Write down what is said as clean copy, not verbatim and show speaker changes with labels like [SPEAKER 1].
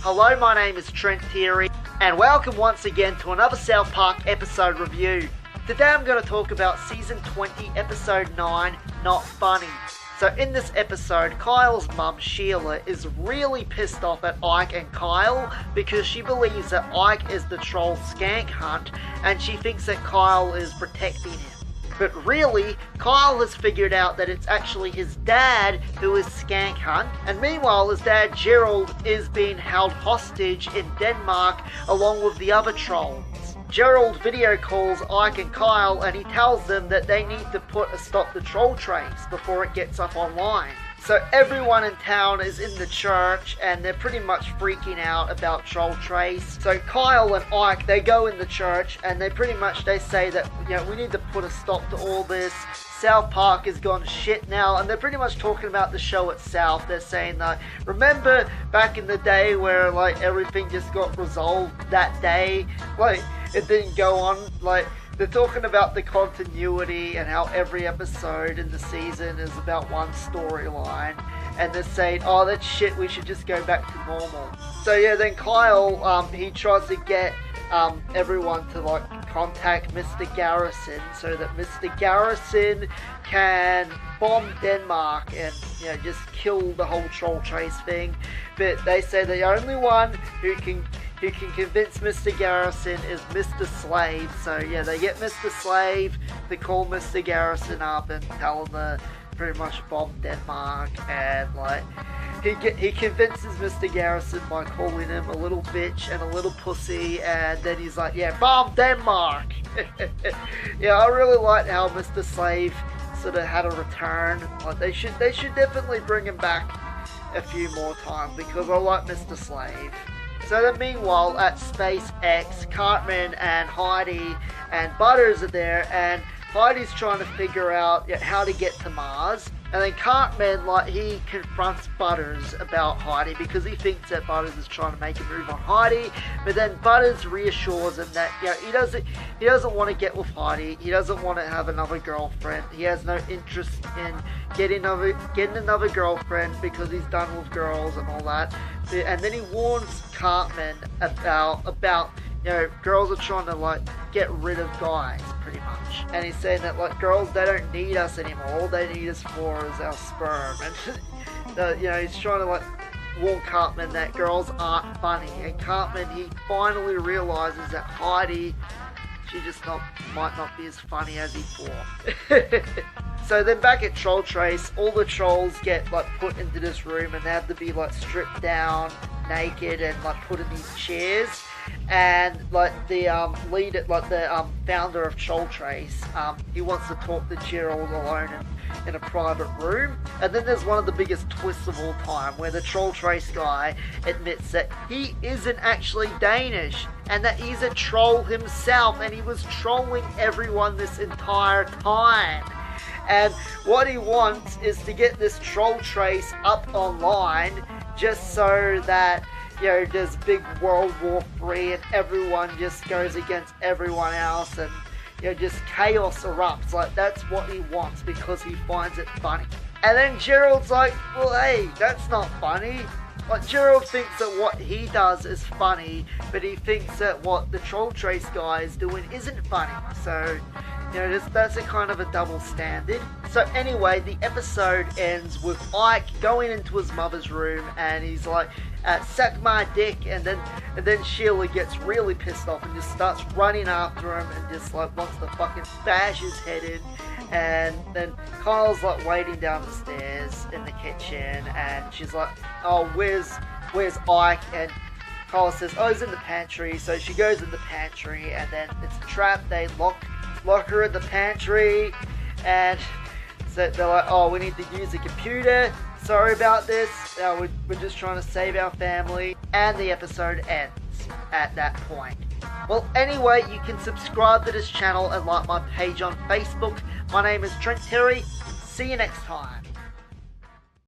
[SPEAKER 1] Hello, my name is Trent Theory, and welcome once again to another South Park episode review. Today I'm going to talk about Season 20, Episode 9, Not Funny. So in this episode, Kyle's mum, Sheila, is really pissed off at Ike and Kyle because she believes that Ike is the troll skank hunt and she thinks that Kyle is protecting him. But really, Kyle has figured out that it's actually his dad who is Skank Hunt, and meanwhile his dad Gerald is being held hostage in Denmark along with the other trolls. Gerald video calls Ike and Kyle and he tells them that they need to put a stop to troll trace before it gets up online. So everyone in town is in the church and they're pretty much freaking out about troll trace. So Kyle and Ike, they go in the church and they say that, we need to put a stop to all this. South Park has gone shit now, and they're pretty much talking about the show itself. They're saying that, remember back in the day where everything just got resolved that day? It didn't go on, they're talking about the continuity and how every episode in the season is about one storyline. And they're saying, oh, that's shit, we should just go back to normal. So yeah, then Kyle, he tries to get everyone to contact Mr. Garrison so that Mr. Garrison can bomb Denmark and just kill the whole troll trace thing. But they say the only one who can convince Mr. Garrison is Mr. Slave. So yeah, they get Mr. Slave to call Mr. Garrison up and tell him to pretty much bomb Denmark, and he convinces Mr. Garrison by calling him a little bitch and a little pussy, and then he's like, yeah, bomb Denmark. Yeah, I really liked how Mr. Slave sort of had a return. They should definitely bring him back a few more times because I like Mr. Slave. So then meanwhile at Space X, Cartman and Heidi and Butters are there, and Heidi's trying to figure out how to get to Mars. And then Cartman, he confronts Butters about Heidi because he thinks that Butters is trying to make a move on Heidi. But then Butters reassures him that he doesn't want to get with Heidi. He doesn't want to have another girlfriend. He has no interest in getting another girlfriend because he's done with girls and all that. And then he warns Cartman about girls are trying to get rid of guys pretty much, and he's saying that girls, they don't need us anymore. All they need us for is our sperm. And he's trying to warn Cartman that girls aren't funny, and Cartman, he finally realizes that Heidi, she just might not be as funny as he thought. So then back at Troll Trace, all the trolls get put into this room and they have to be stripped down naked and put in these chairs. And the leader, the founder of Troll Trace, he wants to talk to Gerald alone in a private room. And then there's one of the biggest twists of all time where the Troll Trace guy admits that he isn't actually Danish and that he's a troll himself and he was trolling everyone this entire time. And what he wants is to get this Troll Trace up online just so that there's big World War III and everyone just goes against everyone else and just chaos erupts. That's what he wants because he finds it funny. And then Gerald's like, well, hey, that's not funny. Gerald thinks that what he does is funny, but he thinks that what the Troll Trace guy is doing isn't funny. So that's a kind of a double standard. So anyway, the episode ends with Ike going into his mother's room and he's like, suck my dick, and then Sheila gets really pissed off and just starts running after him and just wants to fucking bash his head in. And then Kyle's waiting down the stairs in the kitchen and she's like, oh, where's Ike? And Kyle says, oh, he's in the pantry. So she goes in the pantry and then it's a trap. They lock her in the pantry, and so they're like, oh, we need to use a computer, sorry about this, we're just trying to save our family, and the episode ends at that point. Well, anyway, you can subscribe to this channel and like my page on Facebook. My name is Trent Terry. See you next time.